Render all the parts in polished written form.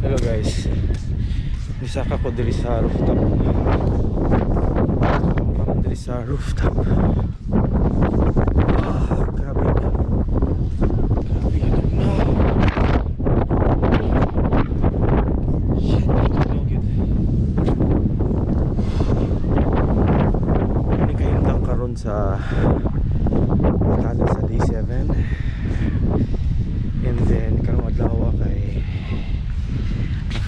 Hello guys, nisaka ko diri sa rooftop. Parang diri sa rooftop. Grabe. Grabe ito na. Shit, no good. Ini kahimtang karon sa Batanes sa day 7. And then karong adlaw kay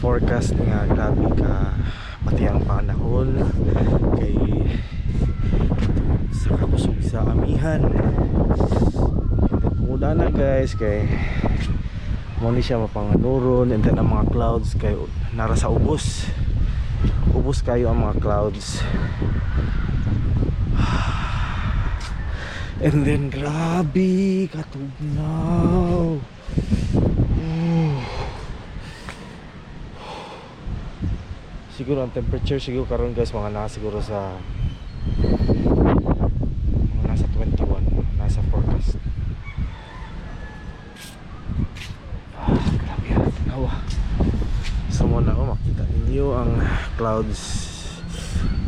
forecast nga grabe ka pati ang panahon kay sa kakusog sa amihan. Muda na guys kay mo ni siya mapanganuron, and then ang mga clouds kay nara sa ubos kayo ang mga clouds. And then grabe katugnaw. Siguro ang temperature siguro karon guys mga nasa siguro sa mga nasa 21 nasa forecast. Grabe yan, tanawa. So muna ako makita ninyo ang clouds.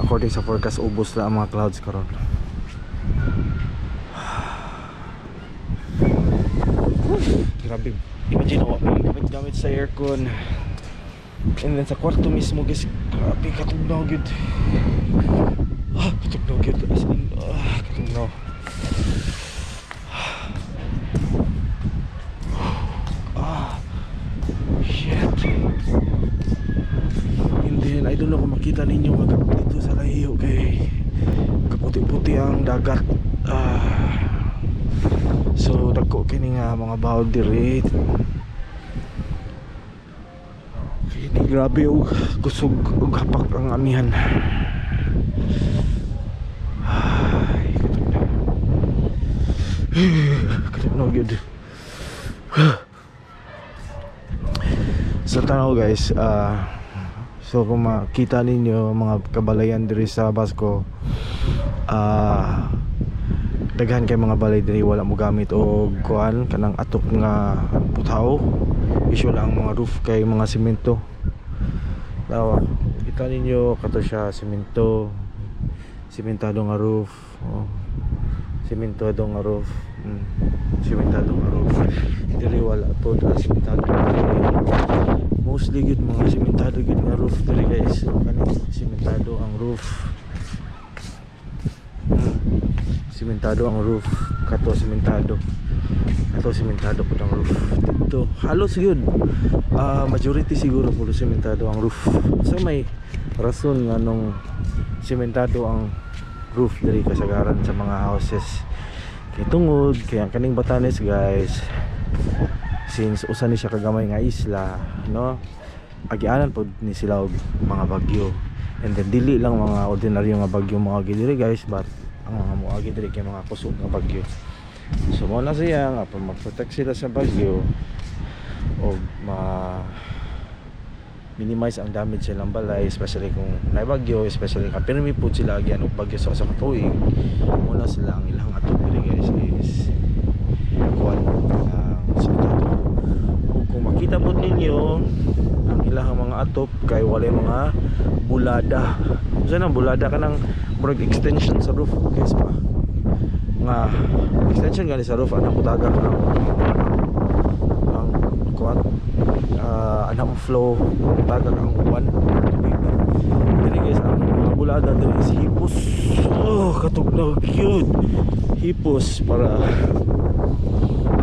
According sa forecast, ubos na ang mga clouds karon. Grabe, imagine ako gamit sa aircon. And then sa kwarto mismo guys, grabe katugnaw gud. Katugnaw gud as in, katugnaw. Shit. And then I don't know kung makita ninyo dito sa layo kay kaputi-puti ang dagat. So dagko kini nga mga bawd diri. Grabe og kusog og hapak ang amihan. Katugnaw gyud. So tanaw guys, so kung makita ninyo mga kabalayan diri sa Basco, daghan kay mga balay diri wala mo gamit og kuan kanang atok nga butaw. Usual ang mga roof kay mga semento. Tawa, kita ninyo kato siya semento, sementado nga roof. Sementado nga roof. Sementado nga roof. Diri wala to sementado. Mostly gid mga sementado gid nga roof diri guys. So kani sementado ang roof. Sementado ang roof, kato sementado po ang roof dito. Halos yun, majority siguro po sementado ang roof. So may rason nga nung sementado ang roof diri kasagaran sa mga houses. Kay tungod kay ang kaning Batanes guys, since usa ni siya kagamay nga isla, no, agianan pod ni sila og mga bagyo. And then dili lang mga ordinaryo nga bagyo mga diri guys, but ang mga muagi diri kay mga kusog nga bagyo. So mo na siya nga mag-protect sila sa bagyo o minimize ang damage silang balay, especially kung may bagyo, especially kung pirmi po sila agyan og bagyo sa katuig. Muna sila ang ilang atop diri guys is kuan sementado. Kung makita po ninyo ang ilang mga atop kay walay mga bulada. Usa nang bulada kanang murag extension sa roof guys pa. Nga extension gani sa roof anang butaga kanang ang kuan anang flow butaga ang uwan. Dili guys ang mga bulada diri is hipos. Katugnaw cute. Hipos para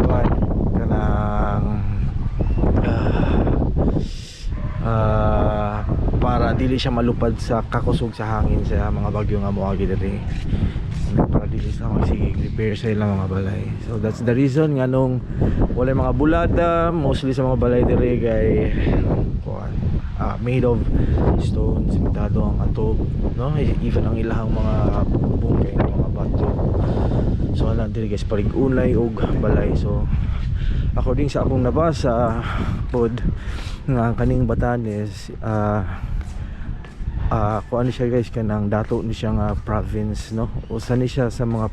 kuan kanang para dili siya malupad sa kakusog sa hangin sa mga bagyo nga moagi diri, para dili sa magsige repair sa ilang mga balay. So that's the reason nga nung wala mga bulada mostly sa mga balay diri kay made of stone, sementado ang atop, no, even ang ilahang mga bungkay ng mga bato. So ana diri guys parig-unay og balay. So according sa akong nabasa pod nga kaning Batanes, kung ano siya guys, kanang dato ni siya nga province, no? Usa ni siya sa mga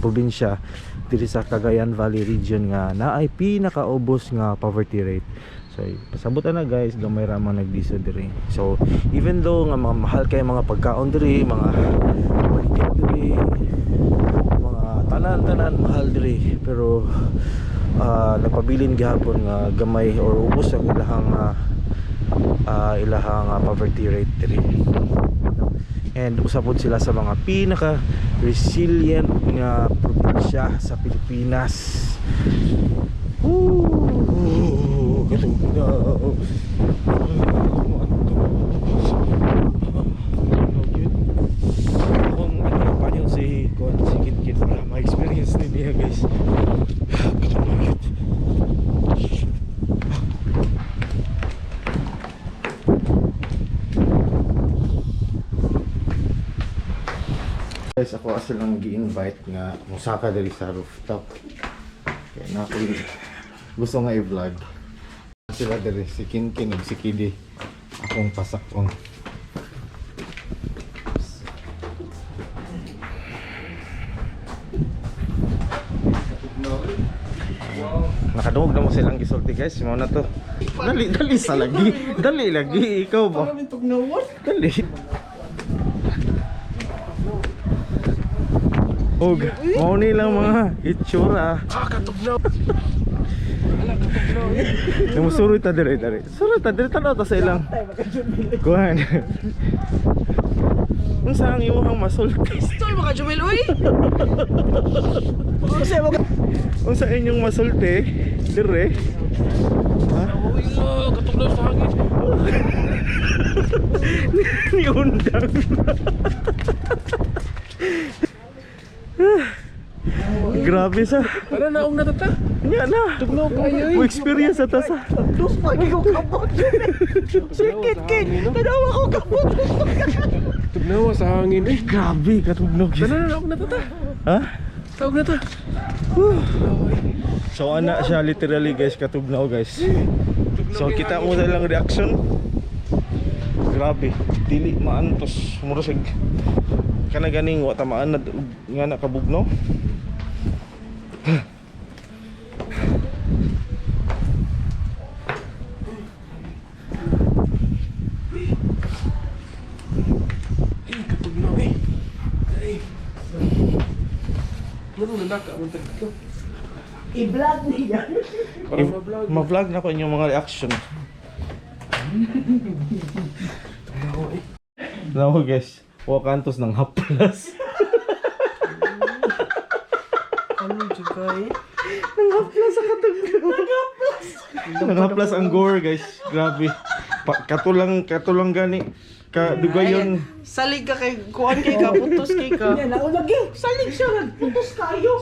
probinsya diri sa Cagayan Valley region nga naay pinakaubos nga poverty rate. So pasabutan na guys, gamay ra man nagdiso diri. So even though nga mga mahal kay mga pagkaon diri, mga paligid diri, mga tanan mahal diri, pero nagpabilin gihapon nga gamay or ubos ang ilahang poverty rate diri. And usapod sila sa mga pinaka resilient nga probinsya sa Pilipinas. Katugnaw. Kung panyo si Kit para ma-experience din niya guys. Katugnaw. Guys, ako silang gi-invite nga musaka diri sa rooftop. Kaya na ako gusto nga i-vlog. Sila diri si Kinkin ug si Kidi. Akong pasakong. Nakadungog na mo silang gisulti guys. Mao na to. Dali sa lagi. Dali lagi ikaw ba? Dali. Og, mau ni lang mga itsura. Katugnaw. Nung surut ta dire. Surut ta dire tanaw ta sa ilang. Kuhan. Unsa ang imong masulti? Stoy mga Jumel uy. Unsa inyong masulti? Dire. Ha? Uy, katugnaw sa hangin. Ni undang. Grabe sa. Para naong natata. Nya na. Tugnaw kayo. Mo experience ata sa. Dos pagi ko kabot. Sikit kit. Tanawa ko kabot. Tugnaw sa hangin eh. Grabe katugnog. Para naong natata. Ha? Tawag na ta. So ana siya literally guys, katugnaw guys. So kita mo na lang reaction. Grabe, dili maantos murasig. Kana ganing wa tamaan na nga nakabugnaw. Katugnaw eh. Ay. Ano nanaka mo tagto? I-vlog niya. Para ma-vlog. Ma-vlog na ko inyong mga reaction. Tugnaw eh. Nawa guys, wa kantos ng haplas. Ano jugay? Nang haplas sa katugnaw. Nang haplas ang gore guys. Grabe. Katulang gani. Kadugayon. Salig ka kay kuan kay ka putos kay ka. Yan ako lagi. Salig siya nagputos kayo.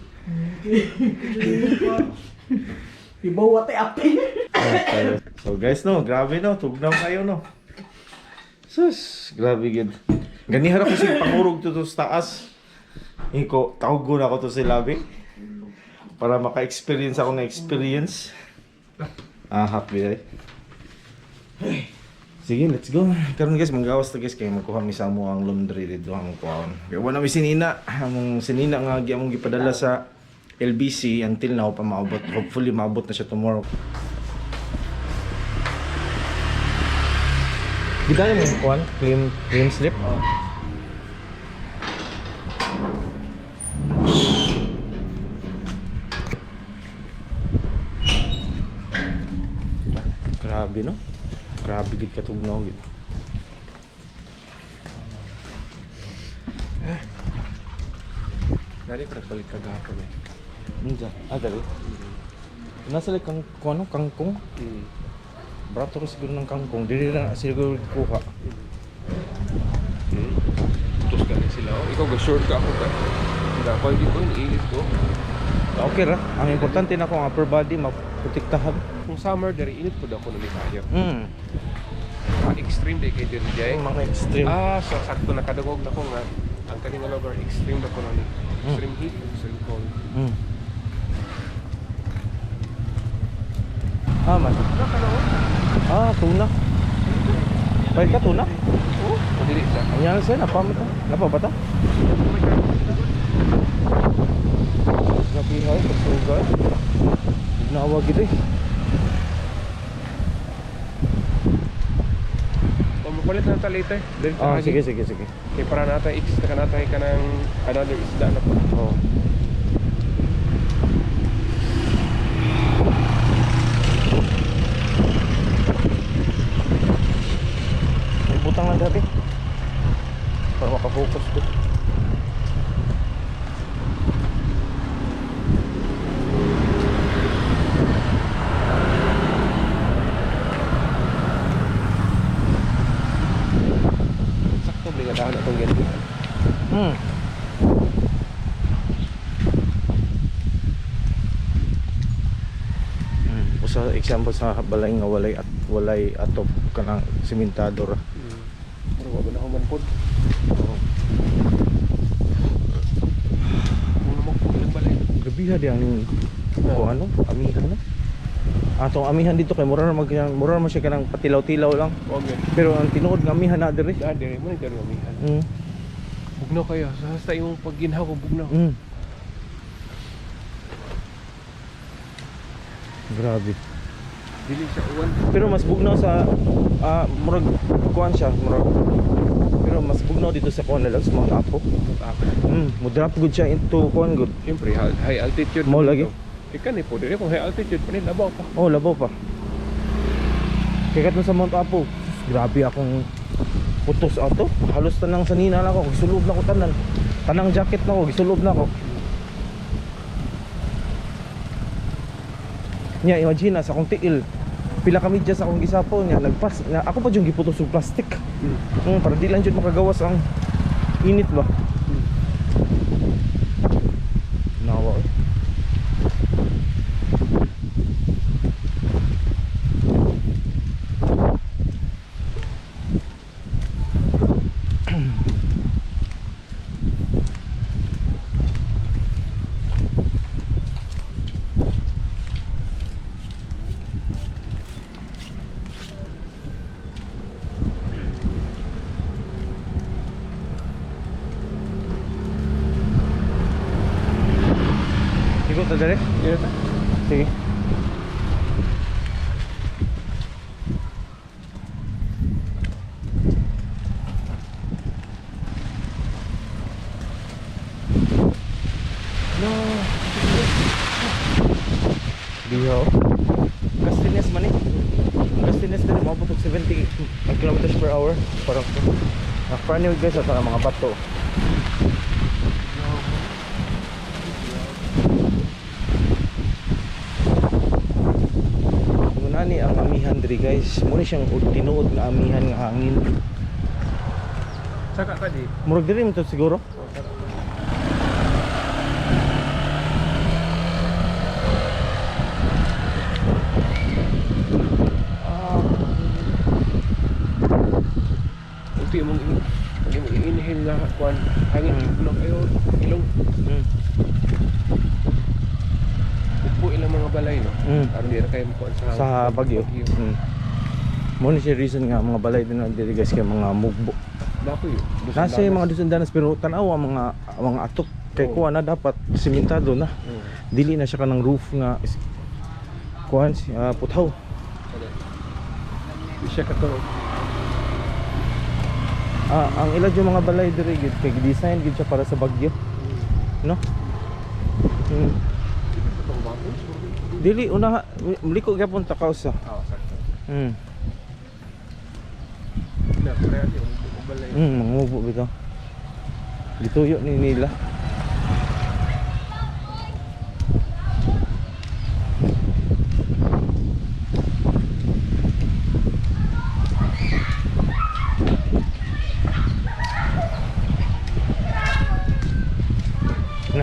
Ibawa tay apin. So guys no, grabe no, tugnaw kayo no. Sus, grabe gid. Ganihara ko sig pangurog to sa taas. Iko tawgon ako to sa labi. Para maka-experience ako ng experience. Happy day. Sige, let's go. Karon guys, manggawas ta guys kay magkuha mi sa mo ang laundry dito ang kuan. Kaya wala mi sinina, among sinina nga among gipadala sa LBC until now pa maabot. Hopefully maabot na siya tomorrow. Gidala mo kuan, clean slip. Grabe no. Grabe gid katugnaw gid. Dari ko nagbalik kagahapon eh. Ninja, dali. Nasa kang kuno kangkong. Brato ko siguro ng kangkong. Dili na siguro kuha. Putos ka rin sila. Oh. Ikaw ga-short ka ako ka. Hindi ako hindi ko iniilit ko. Okay ra. Ang importante na ko ang upper body maprotektahan. Kung summer dari init ko daw ko na kaya. Extreme day kay diri jay. Mga extreme. So sakto nakadungog na ko nga ang kaning lugar extreme na ko na ni. Extreme heat, extreme cold. Man. Nakalawa. Tuna. Pahit ka tuna? Oo. Dili siya. Ang yan sa'yo, napa ba ta? Nabihay, pagsugal. Nagnawa gid eh. Mapalit na tayo later. Sige. Kaya para natin extra ka natin ka ng another isda na po. Oh. May butang lang dati. Para makafocus ko. Sakto bigadahan na itong ganito. Sa example sa balay nga walay atop kanang sementado ra. Pero wala na human po. Kung naman po ilang balay. Grabe ha di ang kung ano, amihan na. Atong amihan dito kay mura man siya kanang patilaw-tilaw lang. Okay. Pero ang tinuod nga amihan na diri. Dire mo ni karo amihan. Bugnaw kayo. Sa imong pagginhaw ko bugnaw. Grabe. Dili siya uwan. Pero mas bugnaw sa murag kuan siya, murag. Pero mas bugnaw dito sa kuan na lang sa Mount Apo. Mo drop good siya into kuan good. Siyempre high altitude. Mo lagi. Ikan ni po dire kung high altitude pa ni labaw pa. Oh, labaw pa. Kaya katong sa Mount Apo, grabe akong putos ato. Halos tanang sanina na ako, gisulob na ko tanan. Tanang jacket na ko, gisulob na ko. Nya imagine sa akong tiil. Pila ka medyas akong gisapo nya nagpas. Ako pa jung giputos og plastic. Para di lang jud makagawas ang init ba. Nawa. Ikot na dali? Dito ta. Sige. No. Diho. Gastines man eh. Gastines din maabot og 70 kilometers per hour. Parang parang guys sa mga bato. Nani ang amihan diri guys. Muna siyang tinuod nga amihan nga hangin. Saka ka di. Murag diri mo to siguro. Unti mong inhale na kuan hangin lang kayo ilong. Po ilang mga balay no. Aron di ra kayo mo Sa Baguio. Muna siya reason nga mga balay din na diri guys kay mga mugbo. Dako yun. Nasa yung mga dusan-danas pero tanaw ang mga atop kay kuha na dapat simentado na. Dili na siya kanang roof nga kuan puthaw. Siya kato. Ang ila yung mga balay diri gid kay design gid siya para sa Baguio. No? Dili una liko gyapon ta kausa. Sakto. Na kaya di balay. Mga mubo bitaw. Gituyo ni nila.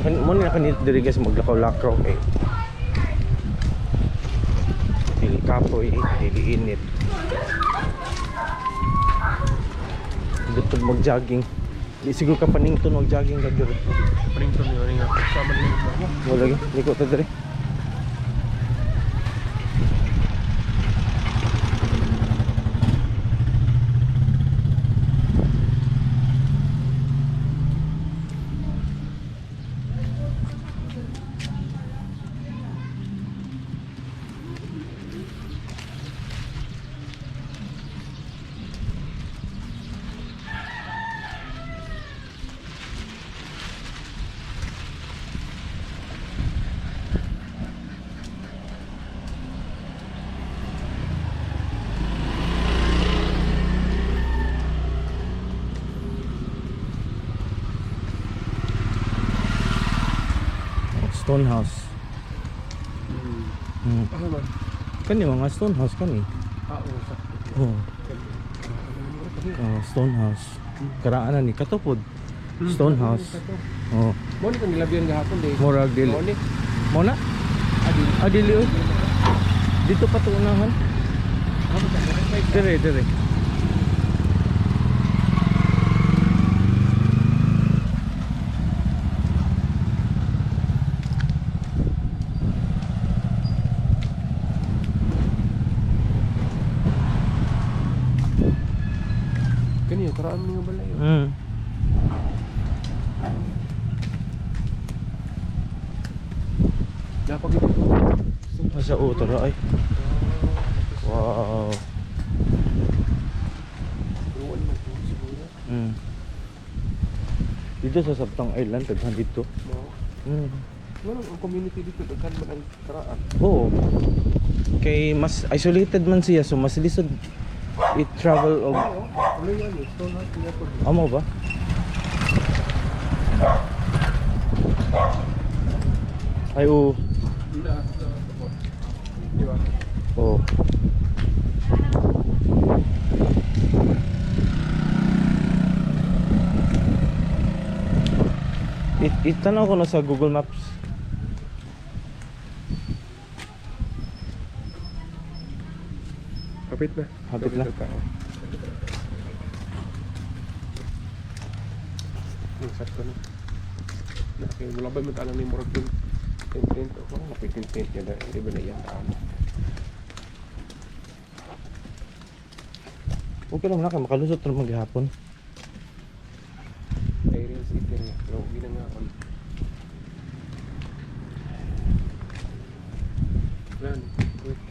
Muna nakanit diri guys maglakaw-lakaw eh. Dili kapoy, dili init. Dito mag-jogging. Di siguro ka panington mag-jogging ka diri. Panington yun nga. Sama din mo. Wala lagi, liko ta diri. Stonehouse. Hmm. Ano man? Kani mga Stonehouse kani. Oo, sakto. Oh. Stonehouse. Karaan na ni katupod. Stonehouse. Oh. Mo ni kung nilabihan gahapon deh. Murag dili. Mo ni. Mo na? Dili oy. Dito pa to unahan. Dire. Kani karaan ni nga balay. Dapat gid. Masa utara ay. Wow. Ruwan man to siguro. Dito sa Sabtang Island, taghan dito. Mo. Wala ang community dito daghan man ang karaan. Oo. Kay mas isolated man siya, so mas lisod i-travel og Ano yan eh? Stonehouse niya po. amo ba? Ay oo. Di ba? Oo. Itanaw ko na sa Google Maps. Kapit na. Hapit na. Ang sakto na. Okay, wala ba yung alam ni Morag dun? Tent o kung napitin-tent yan na. Hindi ba na yan taan? Okay lang na kayo, makalusot na maghapon. Aerial city niya. Pero hindi na nga on. Yan. Wait.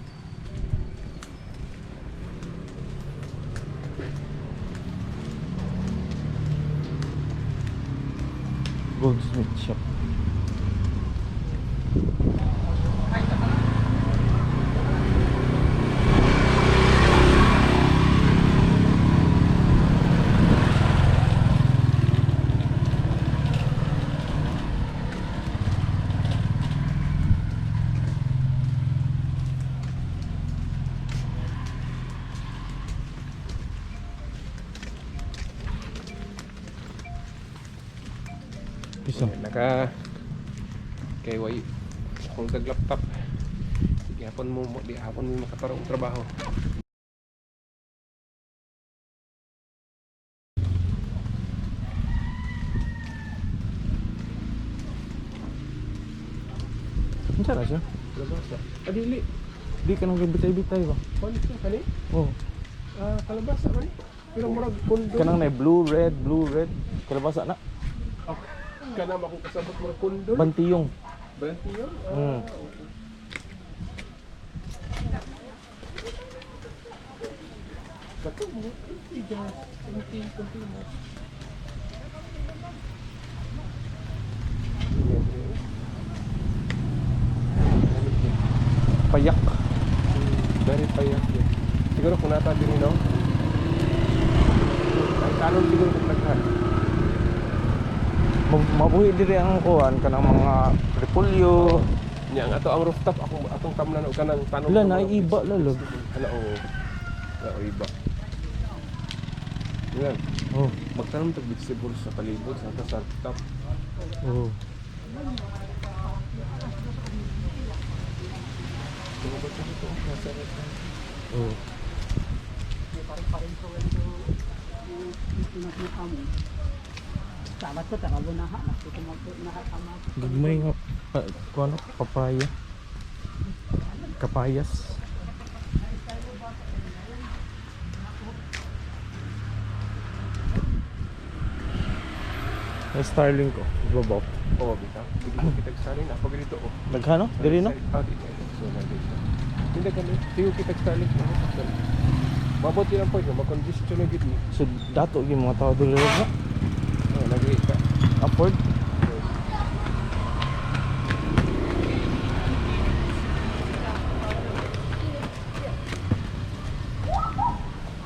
Goldsmith shop. Isa. Naka KY akong tag laptop. Sige hapon mo di hapon mo makatarong trabaho. Unsa na siya? Kalabasa. Adili. Di ka nang gabitay-bitay ba? Kani siya kani? Oh. Kalabasa kani. Pero murag kondo. Kanang na blue, red. Kalabasa na. Kana ako kasabot murag kondo. Bantiyong. Banti yun? Kato mo. Tigas. Kunti mo. Payak. Very payak yun. Siguro kung nata din no? Ang kanon siguro kung naghan. Mabuhi diri ang kuan kanang mga repolyo. Nya nga ato ang rooftop atong kamnan o kanang tanong. Wala na iba lalo. Ano o. Wala o iba. Yan. Oh. Magtanong tag vegetables sa palibot sa rooftop. Oh. Oh. Sabat ko tarago na ha, nakikimagpo na ha tama. Gagmay nga kuan papaya. Kapayas. May Starling ko, babaw. Oo, bitaw. Hindi ko kita starling ako ganito oh. Nagkano? Diri no? Ah, dito. So nandito. Hindi kami. Tingog kita starling mo. Mabot yun ang point na mag-congestion na gid ni. So dato gyud mga tao diri na. Oh, lagi ka. Afford.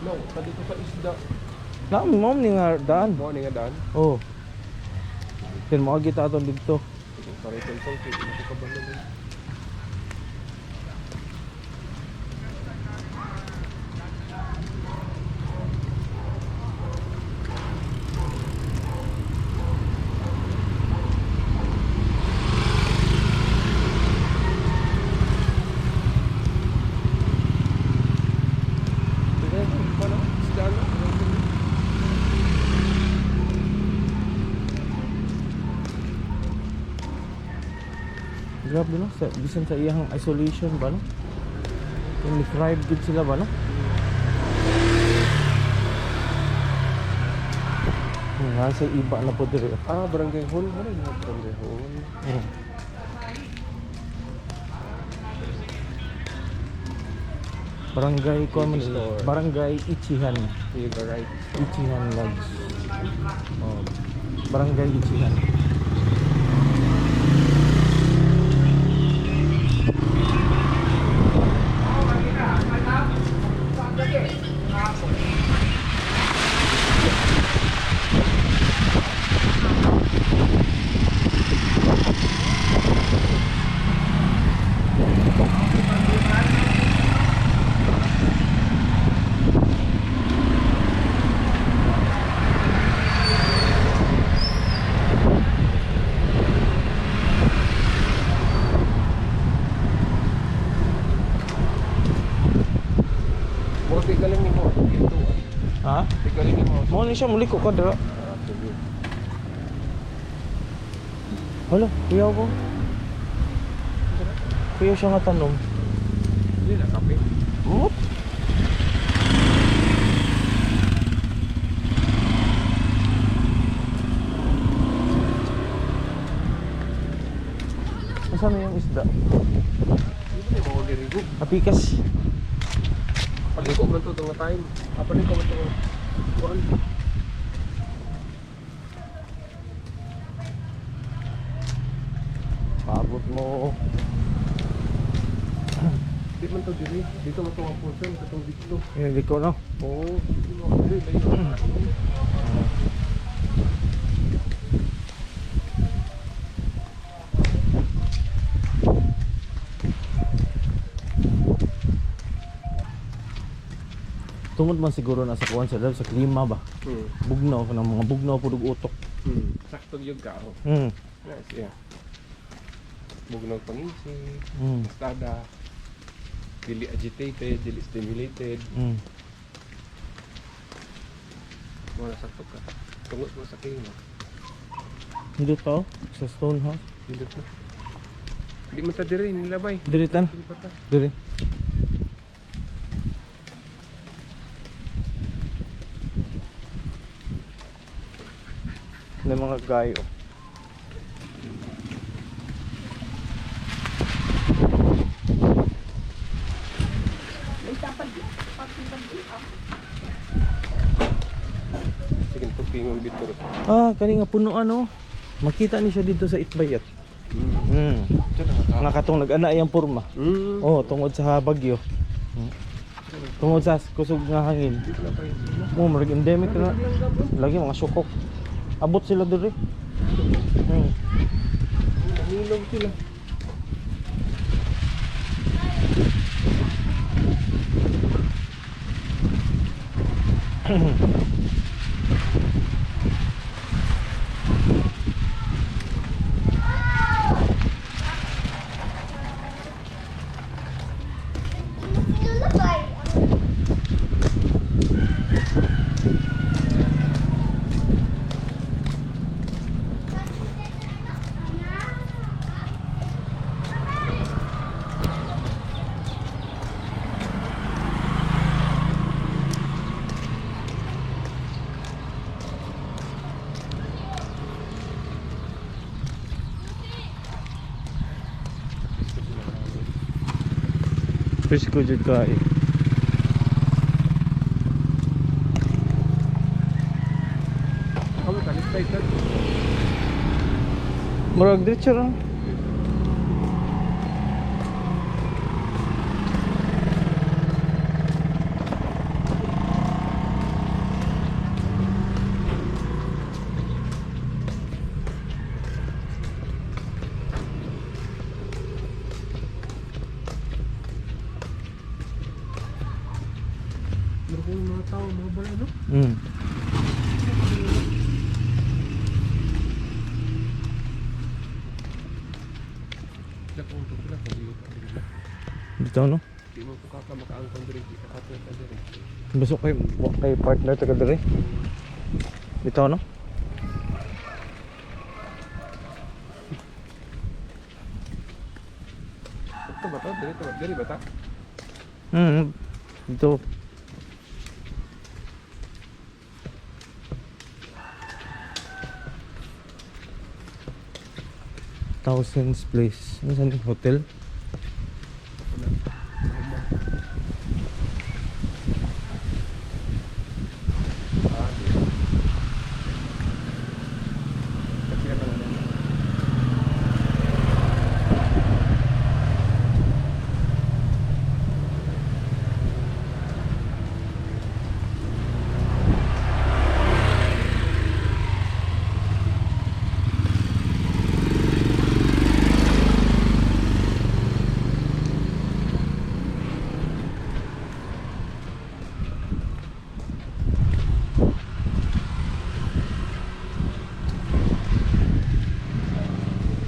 No, tadi ko sa isda. Na mo ni nga daan. Mo ni nga daan. Oh. Ken mo kita aton dito. Para itong kaya hindi ko kabalo mo. Grabe no, sa bisan sa iyang isolation ba no? Kung deprived gid sila ba no? Nga sa iba na po diri. Ah, barangay hall. Ano yung barangay hall? Barangay ko man Store. Barangay Ichihan. You're right. Ichihan Lodge. Oh. Barangay Ichihan. Buti galing ni mo. Ito. Ha? Galing ni mo. Mo ni siya muli ko kadra. Ah, sige. Hala, kuya ko. Kuya siya nga tanong. Hindi na kape. Oh? Asan na yung isda? Hindi mo dirigo. Apikas. Paliko man to nga time. Paliko man to. Kuan. Paabot mo. Di man to diri. Dito man to ang portion katong dito. Hindi ko no. Oo. Dili layo. Tungod man siguro na sa kuwan sa sa klima ba. Bugnaw kanang mga bugnaw pud og utok. Sakto yung kao. Nice, yeah. Bugnaw pangisi, estada, dili agitated, dili stimulated. Mga sakto ka. Tungod mo sa klima. Dito to sa stone house. Dili na. Hindi man ta diri nilabay. Diri tan. Dili pa ta. Diri. Na mga gayo. Sige, tupingon dito. Ah, kani nga puno ano. Makita ni siya dito sa Itbayat. Nga katong nag-ana iyang porma. Oh, tungod sa bagyo. Tungod sa kusog nga hangin. Mo marag endemic na. Lagi mga sukok. Abot sila diri. Nilog sila. Presko jud kay. Kamu kan excited. Murag diretso ra. Pero kung yung mga tao, mga bala, no? Hmm. Sila kung ito sila, kung dito ka dito. Dito no? Di mo po makaangkong dito, di ka kapit ka dito. Besok kay partner taga dire. Dito no? Ito ba ito? Dito ba ito? Hmm. Dito. Thousands Place. Ano saan yung hotel?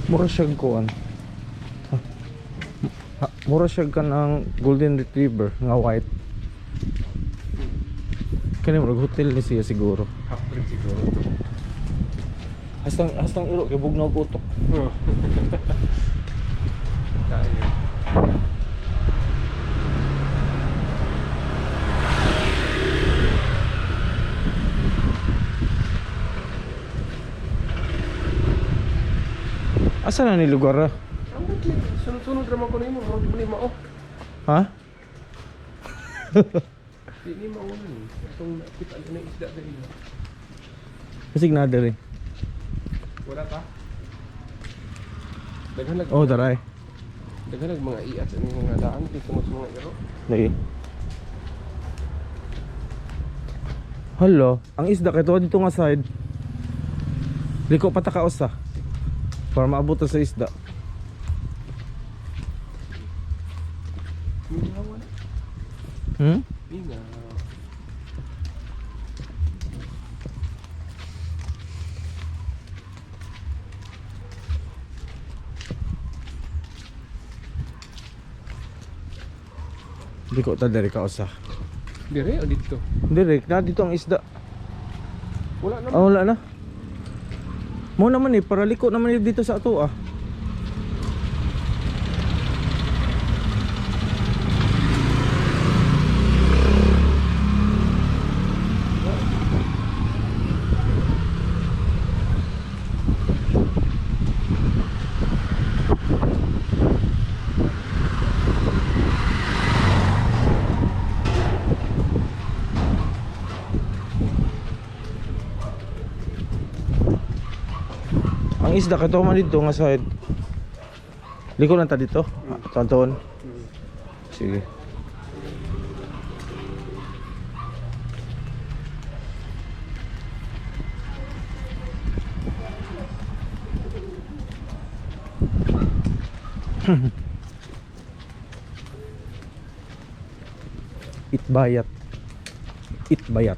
Mura siya kuan. Mura siya ka ng golden retriever nga white. Kani mo hotel ni siya siguro. Half-breed siguro. Hastang iro kay bugnaw putok. Tayo. Asa na ni lugar? Sunod-sunod naman ko na mo. Hindi mo ni mao. Ha? Hindi ni mao ni. Itong kita na isda sa iyo. Kasig na dere. Wala ka? Daghan Oh, daray. Daghan mga iat sa mga daan dito sa mga iro. Lagi. Hello, ang isda kay to dito nga side. Liko patakaos sa. Para maabot sa isda. Mingaw na. Hmm? Mingaw. Liko ta dere ka usa. Dire o dito? Dire, na dito ang isda. Wala naman. Ah, wala na. Mo naman para liko naman dito sa ato ah. Ang isda kato man dito nga side. Liko lang ta dito. Tonton. Sige. Itbayat. Itbayat.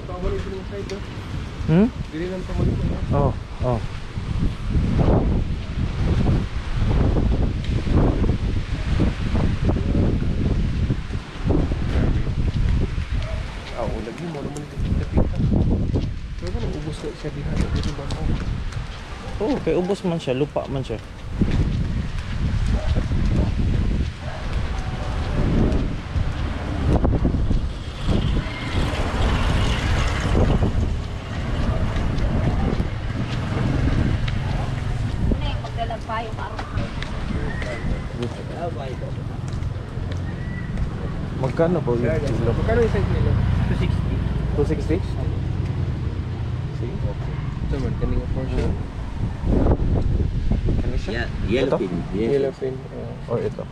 Pabalik ko yung side do. Hmm? Dire lang pabalik ko. Oh, oh. Lagi mo naman ito pita. Pero ano, ubos ka siya dihan. Dito ba ako? Oh, kay ubos man siya, lupa man siya. Magkano po yung kilo? Magkano yung size nila? 260? Sige. Ito man, kanina portion. Ano siya? Ito? Yellowfin. Yellowfin. Or ito?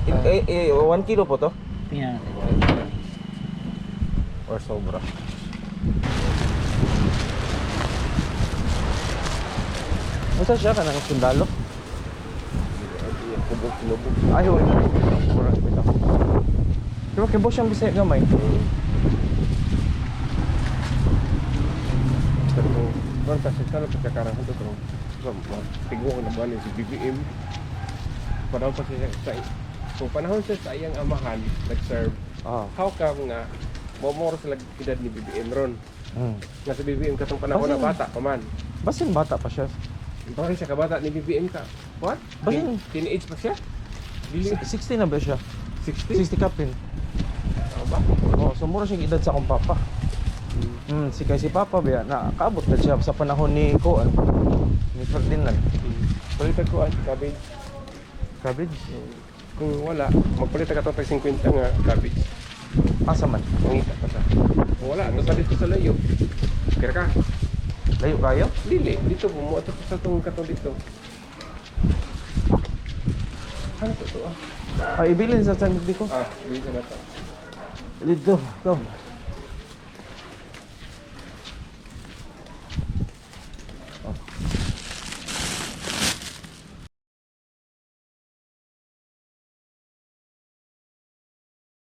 1 kilo po to? Tingnan natin. or sobra. Basta siya ka ng sundalo? Kubog. Ayaw mo. Mura bitaw. Pero kibo siyang bisaya gamay. Pero kung kasi sana pagkakaroon ito pero tigmo ko na ba si BBM panahon pa siya sa kung panahon siya sa iyang amahan nag-serve Ah. how come nga momoro sila edad ni BBM ron nga sa BBM katong panahon na Basin. bata pa man Basin bata pa siya. bakit siya kabata ni BBM ka what? Basin. Teenage pa siya? Dili 60 na ba siya? 60? 60 kapin. Ano ba? Oh, so mura siyang edad sa akong papa. Si kay si Papa biya nakaabot na siya sa panahon ni Koan. Ni Ferdinand. Palitan ko cabbage Cabbage. kung wala magpalitan ka ito tag 50 nga cabbage Asa man. mangita pa sa kung wala ito dito sa layo kira ka Layo kayo? dili dito bumuot ako sa itong katong dito ano to Ay ibilin sa sandig ko. dito na to Dito. Go.